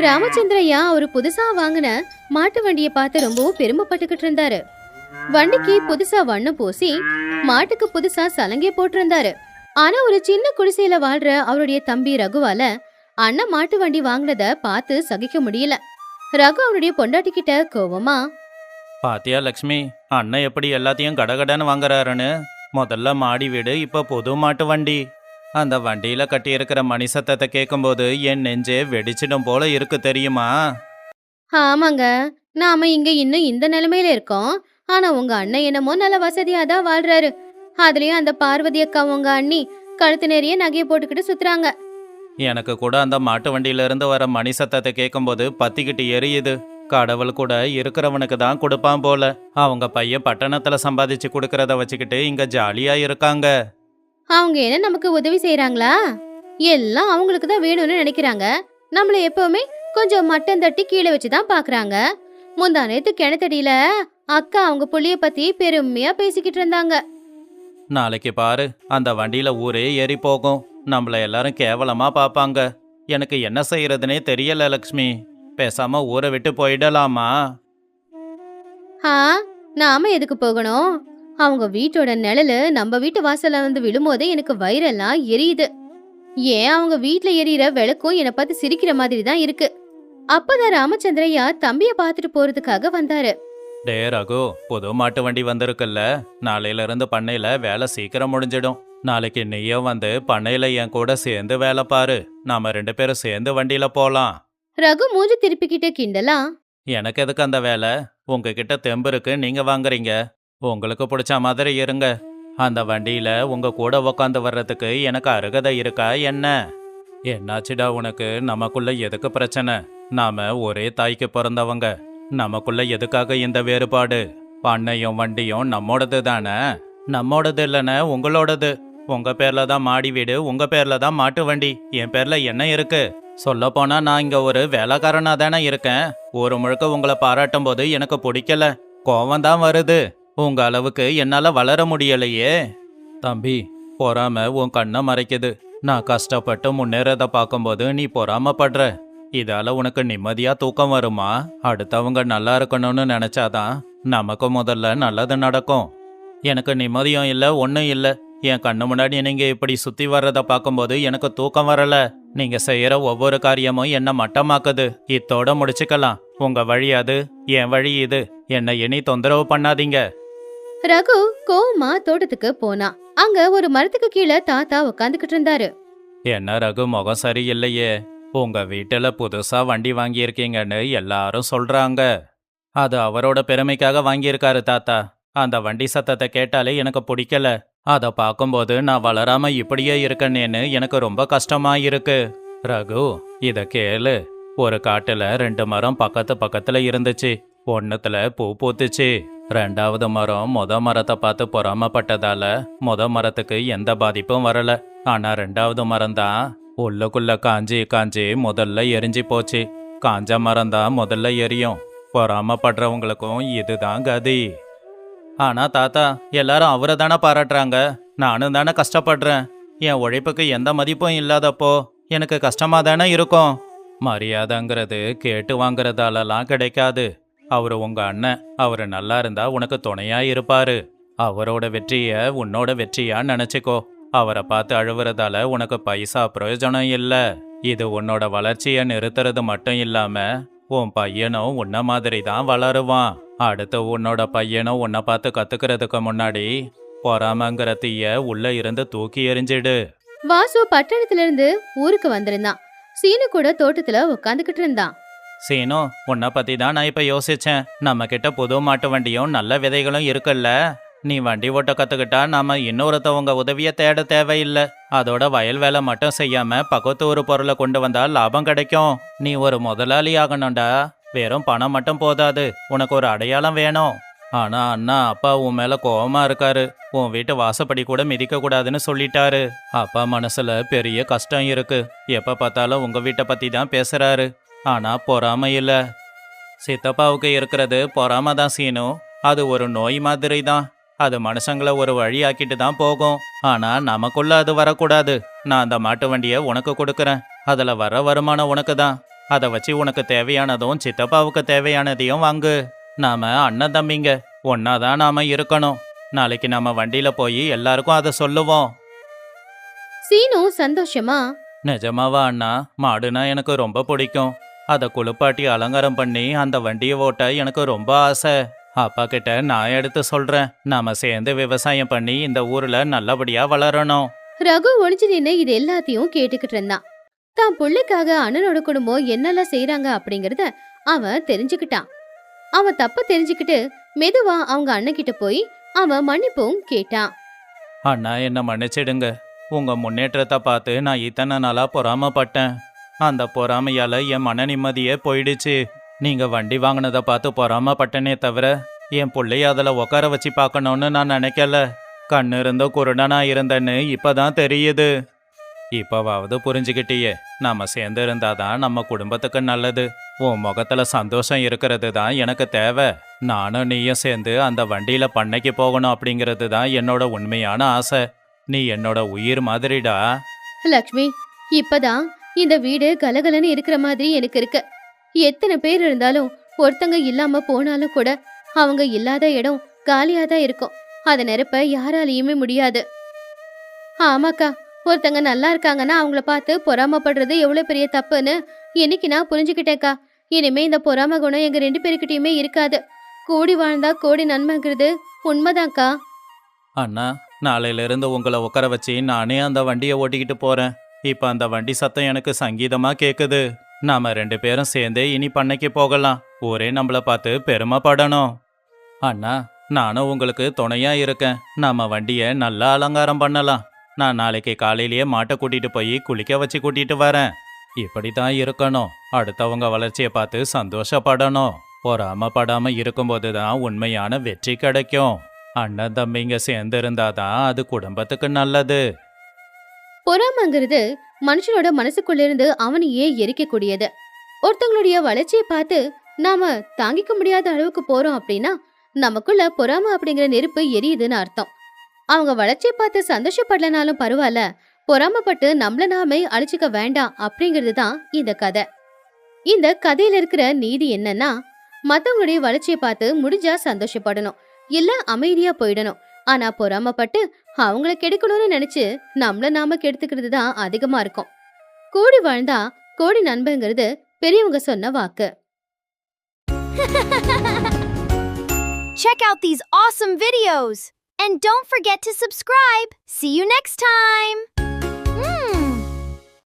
ராமச்சந்திரையா அவரு புதுசா வாங்கின மாட்டு வண்டியை பார்த்து ரொம்பவும் பெருமைப்பட்டுக்கிட்டு இருந்தாரு. வண்டிக்கு புதுசா வண்ணம் பூசி மாட்டுக்கு புதுசா சலங்கை போட்டிருந்தாரு. ஆனா ஒரு சின்ன குடிசையில வாழ்ற அவருடைய தம்பி ரகுவால அண்ணன் மாட்டு வண்டி வாங்கினத பார்த்து சகிக்க முடியல. ரகு அவனுடைய பொண்டாட்டி கிட்ட கோவமா, பாத்தியா லக்ஷ்மி, அண்ணன் எப்படி எல்லாத்தையும் கடகடன்னு வாங்குறாருன்னு. முதல்ல மாடி வீடு, இப்ப புது மாட்டு வண்டி. அந்த வண்டியில கட்டியிருக்கிற மணி சத்தத்தை கேட்கும்போது என் நெஞ்சே வெடிச்சிடும் போல இருக்கு தெரியுமா? ஆமாங்க, நாம இங்க இன்னும் இந்த நிலைமையில இருக்கோம். ஆனா உங்க அண்ணன் என்னமோ நல்ல வசதியா தான் வாழ்றாரு. அதுலயும் அந்த பார்வதி அக்கா உங்க அண்ணி கழுத்து நிறைய நகையை போட்டுக்கிட்டு சுத்துறாங்க. எனக்கு கூட அந்த மாட்டு வண்டியில இருந்து வர மணி சத்தத்தை கேட்கும்போது பத்திக்கிட்டு எரியுது. கடவுள் கூட இருக்கிறவனுக்கு தான் கொடுப்பான் போல. அவங்க பையன் பட்டணத்துல சம்பாதிச்சு கொடுக்கறத வச்சுக்கிட்டு இங்க ஜாலியா இருக்காங்க. அவங்க என்ன நமக்கு உதவி செய்யறாங்களா? எல்லாம் அவங்களுக்கு தான் வேணும்னு நினைக்கிறாங்க. நம்மள எப்பவுமே கொஞ்சம் மட்டம் தட்டி கீழே வச்சுதான் பாக்குறாங்க. முந்தா நேத்து கிணத்தடியில அக்கா அவங்க புள்ளிய பத்தி பெருமையா பேசிக்கிட்டு இருந்தாங்க. நாளைக்கு பாரு, அந்த வண்டியில ஊரே ஏறி போகும். நம்மள எல்லாரும் கேவலமா பார்ப்பாங்க. எனக்கு என்ன செய்யறதுனே தெரியல லக்ஷ்மி. பேசாம ஊரை விட்டு போயிடலாமா? ஆ, நாம எதுக்கு போகணும்? அவங்க வீட்டோட நிழலு நம்ம வீட்டு வாசல்ல வந்து விழும்போதே எனக்கு வயிறெல்லாம் எரியுது. ஏன் அவங்க வீட்ல எரியற விளக்கும் என்னை பார்த்து சிரிக்கிற மாதிரி தான் இருக்கு. அப்பதான் ராமச்சந்திரையா தம்பிய பாத்துட்டு போறதுக்காக வந்தாரு. டே ரகு, புது மாட்டு வண்டி வந்திருக்குல்ல. நாளையில இருந்து பண்ணையில வேலை சீக்கிரம் முடிஞ்சிடும். நாளைக்கு நீயும் வந்து பண்ணையில என் கூட சேர்ந்து வேலை பாரு. நாம 2 பேரும் சேர்ந்து வண்டியில போலாம். ரகு மூஞ்சி திருப்பிக்கிட்டு கிண்டலா, எனக்கு எதுக்கு அந்த வேலை? உங்ககிட்ட தெம்பு இருக்கு, நீங்க வாங்குறீங்க. உங்களுக்கு பிடிச்ச மாதிரி இருங்க. அந்த வண்டியில உங்க கூட உக்காந்து வர்றதுக்கு எனக்கு அருகதை இருக்கா என்ன? என்னாச்சுடா உனக்கு? நமக்குள்ள எதுக்கு பிரச்சனை? நாம ஒரே தாய்க்கு பிறந்தவங்க. நமக்குள்ள எதுக்காக இந்த வேறுபாடு? பண்ணையும் வண்டியும் நம்மோடது தானே. நம்மோடது இல்லைன்னு உங்களோடது. உங்க பேர்ல தான் மாடி வீடு, உங்க பேர்ல தான் மாட்டு வண்டி. என் பேர்ல என்ன இருக்கு? சொல்ல போனா நான் இங்க ஒரு வேலைக்காரனா தானே இருக்கேன். ஒரு முழுக்க உங்களை பாராட்டும் போது எனக்கு பிடிக்கல, கோவம் தான் வருது. உங்க அளவுக்கு என்னால வளர முடியலையே. தம்பி, பொறாம உன் கண்ணை மறைக்குது. நான் கஷ்டப்பட்டு முன்னேறத பார்க்கும்போது நீ பொறாமப்படுற. இதால உனக்கு நிம்மதியா தூக்கம் வருமா? அடுத்தவங்க நல்லா இருக்கணும்னு நினைச்சாதான் நமக்கு முதல்ல நல்லது நடக்கும். எனக்கு நிம்மதியும் இல்லை, ஒன்றும் இல்லை. என் கண்ணு முன்னாடி நீங்க இப்படி சுத்தி வர்றத பார்க்கும்போது எனக்கு தூக்கம் வரல. நீங்க செய்யற ஒவ்வொரு காரியமும் என்ன மட்டமாக்குது. இத்தோட முடிச்சுக்கலாம். உங்க வழி அது, என் வழி இது. என்னை இனி தொந்தரவு பண்ணாதீங்க. ரகு கோவமா தோட்டத்துக்கு போனா. அங்க ஒரு மரத்துக்கு கீழே தாத்தா உட்காந்துக்கிட்டு இருந்தாரு. என்ன ரகு, முகம் சரியில்லையே. உங்க வீட்டுல புதுசா வண்டி வாங்கியிருக்கீங்கன்னு எல்லாரும் சொல்றாங்க. அது அவரோட பெருமைக்காக வாங்கியிருக்காரு தாத்தா. அந்த வண்டி சத்தத்தை கேட்டாலே எனக்கு பிடிக்கல. அதை பார்க்கும்போது நான் வளராம இப்படியே இருக்கேன்னு எனக்கு ரொம்ப கஷ்டமா இருக்கு. ரகு, இத கேளு. ஒரு காட்டுல 2 மரம் பக்கத்து பக்கத்துல இருந்துச்சு. ஒன்னுத்துல பூ பூத்துச்சு. 2வது மரம் மரத்தை பார்த்து பொறாமப்பட்டதால மரத்துக்கு எந்த பாதிப்பும் வரல. ஆனா 2வது மரம் தான் உள்ளுக்குள்ள காஞ்சி காஞ்சி முதல்ல எரிஞ்சு போச்சு. காஞ்ச மரம் தான் முதல்ல எரியும். பொறாமப்படுறவங்களுக்கும் இதுதான் கதி. ஆனா தாத்தா, எல்லாரும் அவரை தானே பாராட்டுறாங்க. நானும் தானே கஷ்டப்படுறேன். என் உழைப்புக்கு எந்த மதிப்பும் இல்லாதப்போ எனக்கு கஷ்டமா தானே இருக்கும். மரியாதைங்கிறது கேட்டு வாங்குறதாலலாம் கிடைக்காது. அவரு உங்க அண்ணன். அவரு நல்லா இருந்தா உனக்கு துணையா இருப்பாரு. அவரோட வெற்றிய உன்னோட வெற்றியா நினைச்சுக்கோ. அவரை பார்த்து அழுவுறதால உனக்கு பைசா பிரயோஜனம் இல்ல. இது உன்னோட வளர்ச்சியை நிறுத்துறது மட்டும் இல்லாம உன் பையனும் உன்ன மாதிரி தான் வளருவான். அடுத்து உன்னோட பையனும் உன்னை பார்த்து கத்துக்கிறதுக்கு முன்னாடி பொறாமங்கிற தீய உள்ள இருந்து தூக்கி எறிஞ்சிடு. வாசு பட்டணத்துல இருந்து ஊருக்கு வந்திருந்தான். சீனு கூட தோட்டத்துல உட்காந்துக்கிட்டு இருந்தான். சீனு, உன்னை பத்தி தான் நான் இப்ப யோசிச்சேன். நம்ம கிட்ட புது மாட்டு வண்டியும் நல்ல விதைகளும் இருக்குல்ல. நீ வண்டி ஓட்ட கத்துக்கிட்டா நாம இன்னொருத்தவங்க உதவிய தேட தேவையில்லை. அதோட வயல் வேலை மட்டும் செய்யாம பக்கத்து ஒரு பொருளை கொண்டு வந்தா லாபம் கிடைக்கும். நீ ஒரு முதலாளி ஆகணும்டா. வெறும் பணம் மட்டும் போதாது, உனக்கு ஒரு அடையாளம் வேணும். ஆனா அண்ணா, அப்பா உன் மேல கோவமா இருக்காரு. உன் வீட்டு வாசப்படி கூட மிதிக்க கூடாதுன்னு சொல்லிட்டாரு. அப்பா மனசுல பெரிய கஷ்டம் இருக்கு. எப்ப பார்த்தாலும் உங்க வீட்டை பத்தி தான் பேசுறாரு. ஆனா பொறாம இல்ல. சித்தப்பாவுக்கு இருக்கிறது பொறாம தான் சீனு. அது ஒரு நோய் மாதிரி தான். அது மனுஷங்களை ஒரு வழியாக்கிட்டு தான் போகும். ஆனா நமக்குள்ள அது வரக்கூடாது. நான் அந்த மாட்டு வண்டியை உனக்கு கொடுக்கறேன். அதுல வர வருமானம் உனக்கு தான். அதை வச்சு உனக்கு தேவையானதும் சித்தப்பாவுக்கு தேவையானதையும் வாங்கு. நாம அண்ணன் தம்பிங்க, ஒன்னாதான் நாம இருக்கணும். நாளைக்கு நாம வண்டியில போய் எல்லாருக்கும் அதை சொல்லுவோம். சீனு சந்தோஷமா, நிஜமாவா அண்ணா? மாடுனா எனக்கு ரொம்ப பிடிக்கும். அதை குளிப்பாட்டி அலங்காரம் பண்ணி அந்த வண்டியை ஓட்ட எனக்கு ரொம்ப ஆசை. அப்பா கிட்ட நான் எடுத்து சொல்றேன். நாம சேர்ந்து விவசாயம் பண்ணி இந்த ஊர்ல நல்லபடியா வளரணும். ரகு ஒளிஞ்சு நின்னு இது எல்லாத்தையும் கேட்டுக்கிட்டு இருந்தான். தான் புள்ளைக்காக அண்ணனோட குடும்பம் என்னெல்லாம் செய்யறாங்க அப்படிங்கறத அவன் தெரிஞ்சுக்கிட்டான். அவன் தப்ப தெரிஞ்சுக்கிட்டு மெதுவா அவங்க அண்ணன் கிட்ட போய் அவன் மன்னிப்பும் கேட்டான். அண்ணா, என்ன மன்னிச்சிடுங்க. உங்க முன்னேற்றத்தை பார்த்து நான் இத்தனை நாளா பொறாமப்பட்டேன். அந்த பொறாமையால என் மன நிம்மதியே போயிடுச்சு. நீங்க வண்டி வாங்கினதை பார்த்து பொறாமப்பட்டனே தவிர என் பிள்ளைய அதில் உட்கார வச்சு பார்க்கணும்னு நான் நினைக்கல. கண்ணு இருந்தோ குருடனா இருந்தேன்னு இப்பதான் தெரியுது. இப்பவாவது புரிஞ்சுக்கிட்டியே. நாம சேர்ந்து இருந்தாதான் நம்ம குடும்பத்துக்கு நல்லது. உன் முகத்துல சந்தோஷம் இருக்கிறது தான் எனக்கு தேவை. நானும் நீயும் சேர்ந்து அந்த வண்டியில பண்ணைக்கு போகணும் அப்படிங்கிறது தான் என்னோட உண்மையான ஆசை. நீ என்னோட உயிர் மாதிரிடா. லக்ஷ்மி, இப்பதான் இந்த வீடு கலகலன்னு இருக்கிற மாதிரி எனக்கு இருக்கு. எத்தனை பேர் இருந்தாலும் ஒருத்தங்க இல்லாம போனாலும் கூட அவங்க இல்லாத இடம் காலியாதான் இருக்கும். அதை நிரப்ப யாராலையுமே முடியாது. ஆமாக்கா, ஒருத்தங்க நல்லா இருக்காங்கன்னா அவங்கள பார்த்து பொறாமப்படுறது எவ்வளவு பெரிய தப்புன்னு இன்னைக்கு நான் புரிஞ்சுக்கிட்டேக்கா. இனிமே இந்த பொறாம குணம் எங்க 2 பேருக்கிட்டயுமே இருக்காது. கூடி வாழ்ந்தா கோடி நன்மைங்கிறது உண்மைதான்க்கா. அண்ணா, நாளையிலிருந்து உங்களை உட்கார வச்சு நானே அந்த வண்டியை ஓட்டிக்கிட்டு போறேன். இப்ப அந்த வண்டி சத்தம் எனக்கு சங்கீதமா கேக்குது. நாம 2 பேரும் சேர்ந்தே இனி பண்ணைக்கு போகலாம். ஊரே நம்மள பார்த்து பெருமைப்படணும். அண்ணா, நானும் உங்களுக்கு துணையா இருக்கேன். நாம வண்டியை நல்லா அலங்காரம் பண்ணலாம். நான் நாளைக்கு காலையிலேயே மாட்டை கூட்டிட்டு போய் குளிக்க வச்சு கூட்டிட்டு வரேன். இப்படித்தான் இருக்கணும். அடுத்தவங்க வளர்ச்சியை பார்த்து சந்தோஷப்படணும். பொறாமப்படாம இருக்கும்போது தான் உண்மையான வெற்றி கிடைக்கும். அண்ணன் தம்பிங்க சேர்ந்து இருந்தாதான் அது குடும்பத்துக்கு நல்லது. பொறாமங்கிறது மனுஷனோட மனசுக்குள்ள இருந்து அவனையே எரிக்கக்கூடியது. ஒருத்தங்களுடைய வளர்ச்சியை பார்த்து நாம தாங்கிக்க முடியாத அளவுக்கு போறோம் அப்படின்னா நமக்குள்ள பொறாம அப்படிங்கிற நெருப்பு எரியுதுன்னு அர்த்தம். அவங்க வளர்ச்சியை பார்த்து சந்தோஷப்படலனாலும் பரவாயில்ல, பொறாமப்பட்டு நம்மள நாமே அழிச்சுக்க வேண்டாம் அப்படிங்கிறது தான் இந்த கதை. இந்த கதையில இருக்கிற நீதி என்னன்னா, மத்தவங்களுடைய வளர்ச்சியை பார்த்து முடிஞ்சா சந்தோஷப்படணும், இல்ல அமைதியா போயிடணும். ஆனா பொறாமப்பட்டு அவங்கள கெடுக்கணும்னு நினைச்சு நம்மள நாம கெடுத்துக்கிறது தான் அதிகமா இருக்கும். கூடி வாழ்ந்தா கோடி நண்பங்கிறது பெரியவங்க சொன்ன வாக்கு. Check out these awesome videos! And don't forget to subscribe! See you next time!